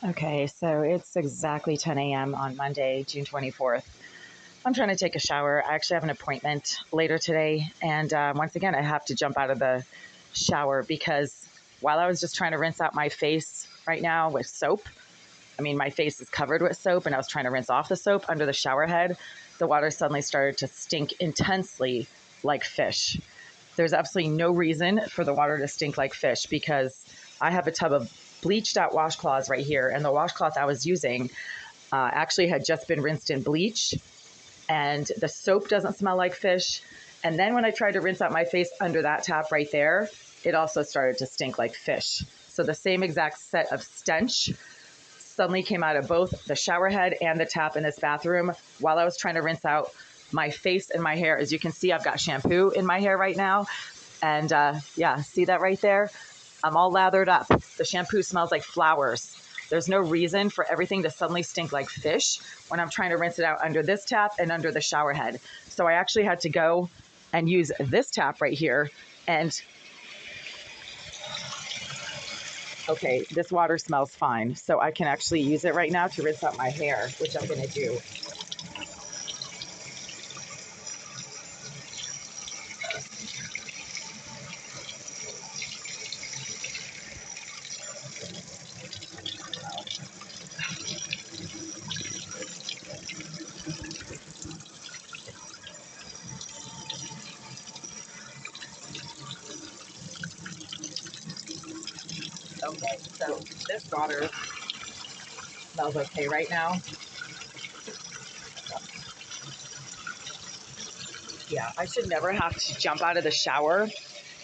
Okay, so it's exactly 10 a.m. on Monday, June 24th. I'm trying to take a shower. I actually have an appointment later today. And once again, I have to jump out of the shower because while I was just trying to rinse out my face right now with soap, I mean, my face is covered with soap, and I was trying to rinse off the soap under the shower head, the water suddenly started to stink intensely like fish. There's absolutely no reason for the water to stink like fish because I have a tub of bleached out washcloths right here, and the washcloth I was using actually had just been rinsed in bleach, and the soap doesn't smell like fish. And then when I tried to rinse out my face under that tap right there, it also started to stink like fish. So the same exact set of stench suddenly came out of both the shower head and the tap in this bathroom while I was trying to rinse out my face and my hair. As you can see, I've got shampoo in my hair right now. And yeah, see that right there? I'm all lathered up. The shampoo smells like flowers. There's no reason for everything to suddenly stink like fish when I'm trying to rinse it out under this tap and under the shower head. So I actually had to go and use this tap right here. And okay, this water smells fine. So I can actually use it right now to rinse out my hair, which I'm going to do. Okay, so this water smells okay right now. Yeah, I should never have to jump out of the shower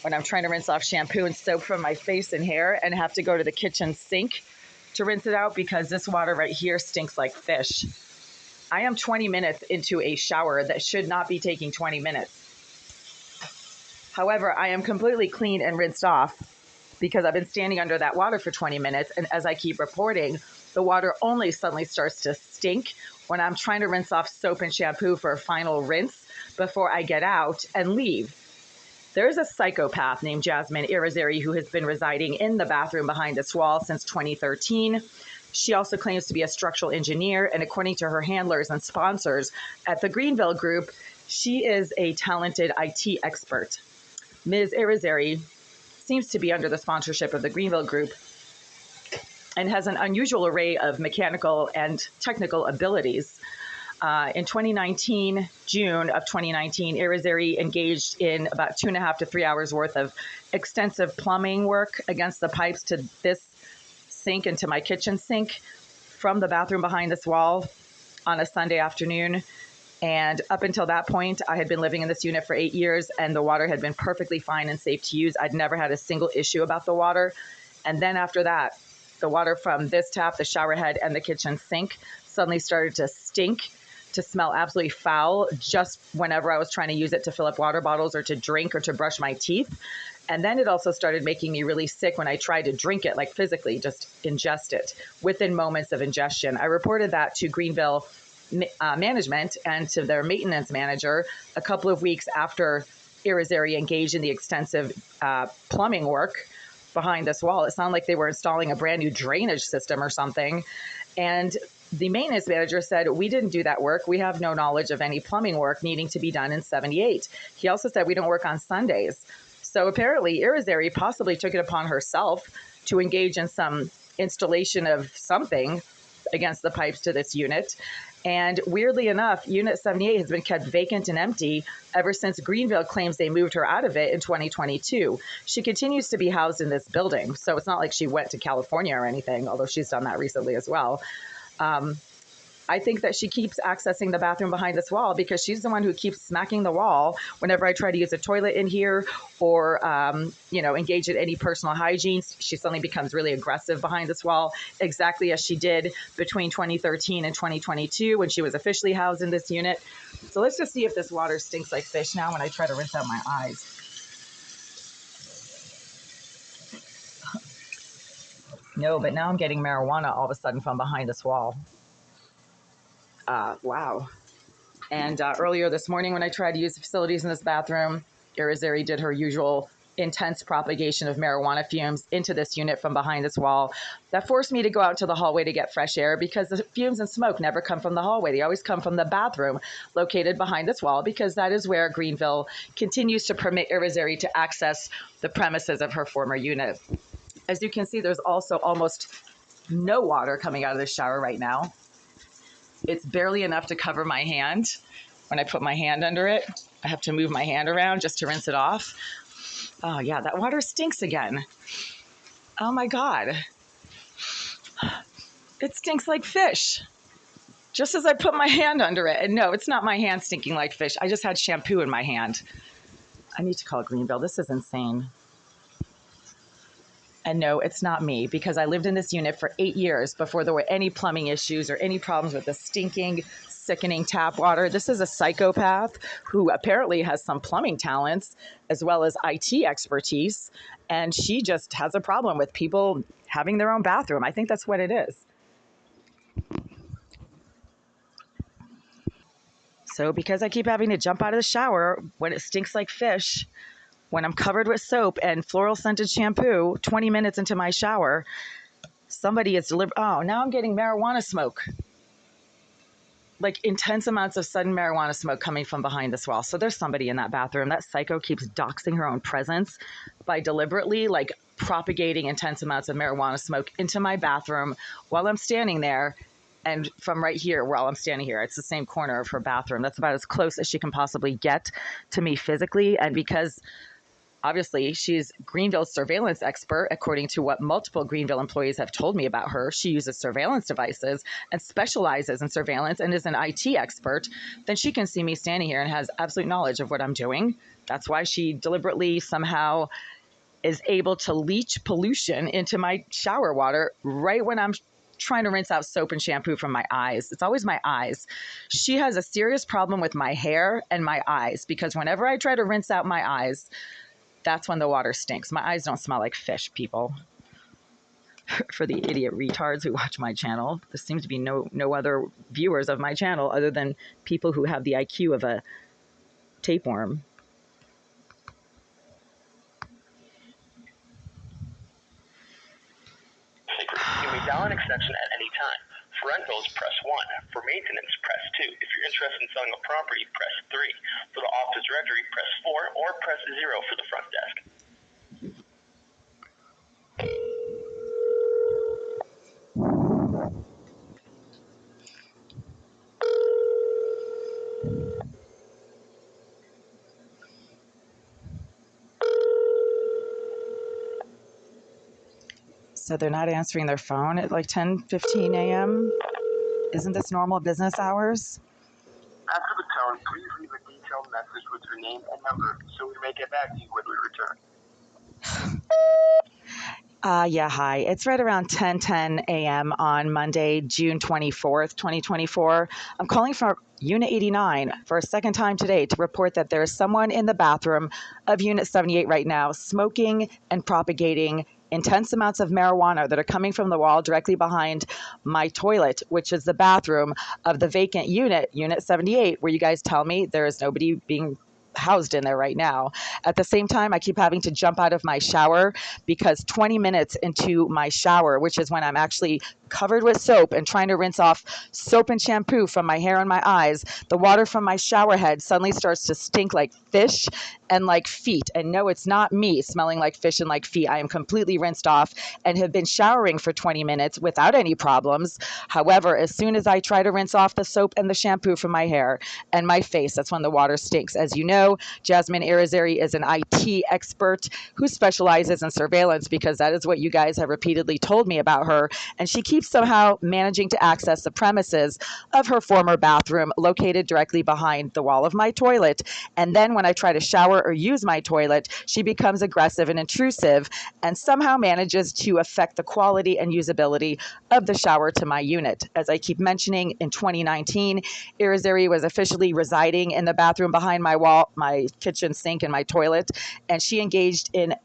when I'm trying to rinse off shampoo and soap from my face and hair and have to go to the kitchen sink to rinse it out because this water right here stinks like fish. I am 20 minutes into a shower that should not be taking 20 minutes. However, I am completely clean and rinsed off because I've been standing under that water for 20 minutes. And as I keep reporting, the water only suddenly starts to stink when I'm trying to rinse off soap and shampoo for a final rinse before I get out and leave. There's a psychopath named Jasmine Irizarry who has been residing in the bathroom behind this wall since 2013. She also claims to be a structural engineer, and according to her handlers and sponsors at the Greenville Group, she is a talented IT expert. Ms. Irizarry seems to be under the sponsorship of the Greenville Group and has an unusual array of mechanical and technical abilities. In 2019, June of 2019, Irizarry engaged in about 2.5 to 3 hours worth of extensive plumbing work against the pipes to this sink and to my kitchen sink from the bathroom behind this wall on a Sunday afternoon. And up until that point, I had been living in this unit for 8 years, and the water had been perfectly fine and safe to use. I'd never had a single issue about the water. And then after that, the water from this tap, the shower head, and the kitchen sink suddenly started to stink, to smell absolutely foul just whenever I was trying to use it to fill up water bottles or to drink or to brush my teeth. And then it also started making me really sick when I tried to drink it, like physically just ingest it within moments of ingestion. I reported that to Greenville management and to their maintenance manager a couple of weeks after Irizarry engaged in the extensive plumbing work behind this wall. It sounded like they were installing a brand new drainage system or something. And the maintenance manager said, we didn't do that work. We have no knowledge of any plumbing work needing to be done in 78. He also said, we don't work on Sundays. So apparently Irizarry possibly took it upon herself to engage in some installation of something against the pipes to this unit. And weirdly enough, Unit 78 has been kept vacant and empty ever since Greenville claims they moved her out of it in 2022. She continues to be housed in this building, so it's not like she went to California or anything, although she's done that recently as well. I think that she keeps accessing the bathroom behind this wall because she's the one who keeps smacking the wall whenever I try to use a toilet in here or, engage in any personal hygiene. She suddenly becomes really aggressive behind this wall, exactly as she did between 2013 and 2022 when she was officially housed in this unit. So let's just see if this water stinks like fish now when I try to rinse out my eyes. No, but now I'm getting marijuana all of a sudden from behind this wall. Wow. And earlier this morning when I tried to use the facilities in this bathroom, Irizarry did her usual intense propagation of marijuana fumes into this unit from behind this wall. That forced me to go out to the hallway to get fresh air because the fumes and smoke never come from the hallway. They always come from the bathroom located behind this wall, because that is where Greenville continues to permit Irizarry to access the premises of her former unit. As you can see, there's also almost no water coming out of the shower right now. It's barely enough to cover my hand. When I put my hand under it, I have to move my hand around just to rinse it off. Oh yeah, that water stinks again. Oh my God. It stinks like fish. Just as I put my hand under it. And no, it's not my hand stinking like fish. I just had shampoo in my hand. I need to call Greenville. This is insane. And no, it's not me, because I lived in this unit for 8 years before there were any plumbing issues or any problems with the stinking, sickening tap water. This is a psychopath who apparently has some plumbing talents as well as IT expertise. And she just has a problem with people having their own bathroom. I think that's what it is. So because I keep having to jump out of the shower when it stinks like fish, when I'm covered with soap and floral scented shampoo, 20 minutes into my shower, somebody is oh, now I'm getting marijuana smoke. Like intense amounts of sudden marijuana smoke coming from behind this wall. So there's somebody in that bathroom. That psycho keeps doxing her own presence by deliberately like propagating intense amounts of marijuana smoke into my bathroom while I'm standing there. And from right here, while I'm standing here, it's the same corner of her bathroom. That's about as close as she can possibly get to me physically. And because obviously, she's Greenville's surveillance expert, according to what multiple Greenville employees have told me about her. She uses surveillance devices and specializes in surveillance and is an IT expert. Then she can see me standing here and has absolute knowledge of what I'm doing. That's why she deliberately somehow is able to leach pollution into my shower water right when I'm trying to rinse out soap and shampoo from my eyes. It's always my eyes. She has a serious problem with my hair and my eyes, because whenever I try to rinse out my eyes, that's when the water stinks. My eyes don't smell like fish, people. For the idiot retards who watch my channel, there seems to be no other viewers of my channel other than people who have the IQ of a tapeworm. You may dial an extension at any time. For rentals, press 1. For maintenance, press 2. If you're interested in selling a property, press 3. For the office directory, press 4, or press 0 for the front desk. So they're not answering their phone at like 10:15 a.m.? Isn't this normal business hours? After the tone, please leave a detailed message with your name and number so we may get back to you when we return. Yeah, hi. It's right around 10:10 a.m. on Monday, June 24th, 2024. I'm calling from Unit 89 for a second time today to report that there is someone in the bathroom of Unit 78 right now smoking and propagating intense amounts of marijuana that are coming from the wall directly behind my toilet, which is the bathroom of the vacant unit, Unit 78, where you guys tell me there is nobody being housed in there right now. At the same time, I keep having to jump out of my shower because 20 minutes into my shower, which is when I'm actually covered with soap and trying to rinse off soap and shampoo from my hair and my eyes, the water from my shower head suddenly starts to stink like fish and like feet. And no, it's not me smelling like fish and like feet. I am completely rinsed off and have been showering for 20 minutes without any problems. However, as soon as I try to rinse off the soap and the shampoo from my hair and my face, that's when the water stinks. As you know, Jasmine Irizarry is an IT expert who specializes in surveillance, because that is what you guys have repeatedly told me about her. And she keeps somehow managing to access the premises of her former bathroom located directly behind the wall of my toilet. And then when I try to shower or use my toilet, she becomes aggressive and intrusive and somehow manages to affect the quality and usability of the shower to my unit. As I keep mentioning, in 2019, Irizarry was officially residing in the bathroom behind my wall, my kitchen sink and my toilet, and she engaged in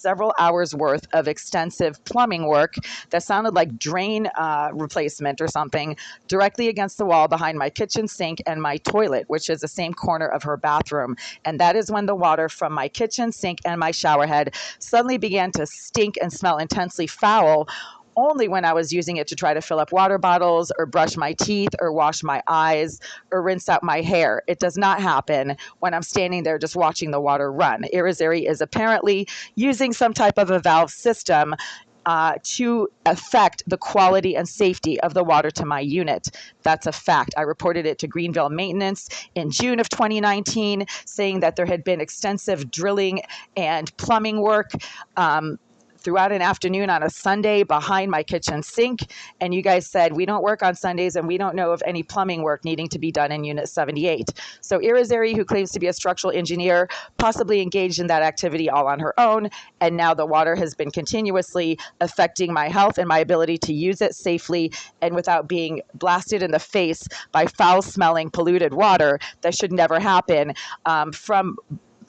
several hours worth of extensive plumbing work that sounded like drain replacement or something directly against the wall behind my kitchen sink and my toilet, which is the same corner of her bathroom. And that is when the water from my kitchen sink and my shower head suddenly began to stink and smell intensely foul, only when I was using it to try to fill up water bottles or brush my teeth or wash my eyes or rinse out my hair. It does not happen when I'm standing there just watching the water run. Irizarry is apparently using some type of a valve system to affect the quality and safety of the water to my unit. That's a fact. I reported it to Greenville Maintenance in June of 2019, saying that there had been extensive drilling and plumbing work throughout an afternoon on a Sunday behind my kitchen sink. And you guys said, we don't work on Sundays and we don't know of any plumbing work needing to be done in Unit 78. So Irizarry, who claims to be a structural engineer, possibly engaged in that activity all on her own. And now the water has been continuously affecting my health and my ability to use it safely and without being blasted in the face by foul-smelling, polluted water that should never happen from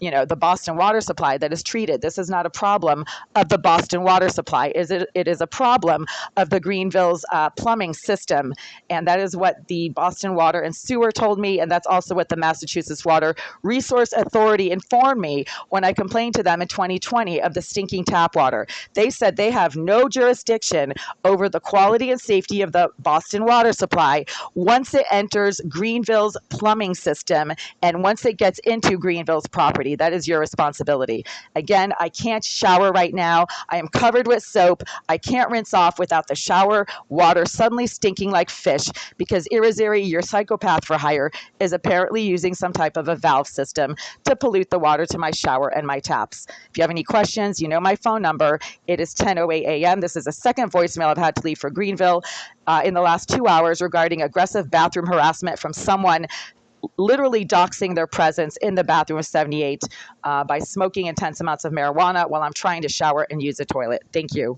the Boston water supply that is treated. This is not a problem of the Boston water supply. It is a problem of the Greenville's plumbing system. And that is what the Boston Water and Sewer told me. And that's also what the Massachusetts Water Resource Authority informed me when I complained to them in 2020 of the stinking tap water. They said they have no jurisdiction over the quality and safety of the Boston water supply once it enters Greenville's plumbing system and once it gets into Greenville's property. That is your responsibility. Again, I can't shower right now. I am covered with soap. I can't rinse off without the shower water suddenly stinking like fish because Irizarry, your psychopath for hire, is apparently using some type of a valve system to pollute the water to my shower and my taps. If you have any questions, you know my phone number. It is 10:08 a.m. This is the second voicemail I've had to leave for Greenville in the last 2 hours regarding aggressive bathroom harassment from someone literally doxing their presence in the bathroom of 78 by smoking intense amounts of marijuana while I'm trying to shower and use a toilet. Thank you.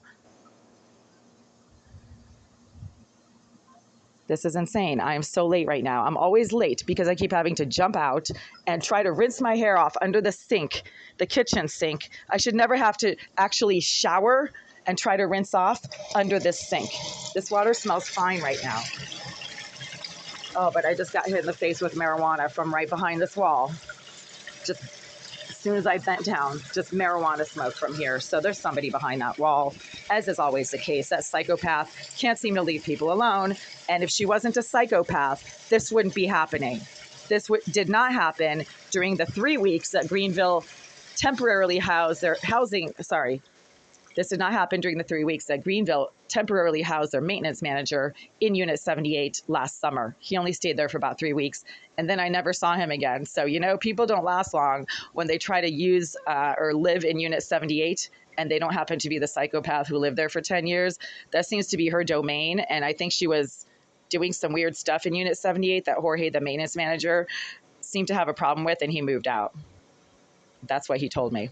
This is insane. I am so late right now. I'm always late because I keep having to jump out and try to rinse my hair off under the sink, the kitchen sink. I should never have to actually shower and try to rinse off under this sink. This water smells fine right now. Oh, but I just got hit in the face with marijuana from right behind this wall. Just as soon as I bent down, just marijuana smoke from here. So there's somebody behind that wall, as is always the case. That psychopath can't seem to leave people alone. And if she wasn't a psychopath, this wouldn't be happening. This did not happen during the 3 weeks that Greenville temporarily housed their housing. Sorry. This did not happen during the 3 weeks that Greenville temporarily housed their maintenance manager in Unit 78 last summer. He only stayed there for about 3 weeks, and then I never saw him again. So, people don't last long when they try to use or live in Unit 78, and they don't happen to be the psychopath who lived there for 10 years. That seems to be her domain, and I think she was doing some weird stuff in Unit 78 that Jorge, the maintenance manager, seemed to have a problem with, and he moved out. That's what he told me.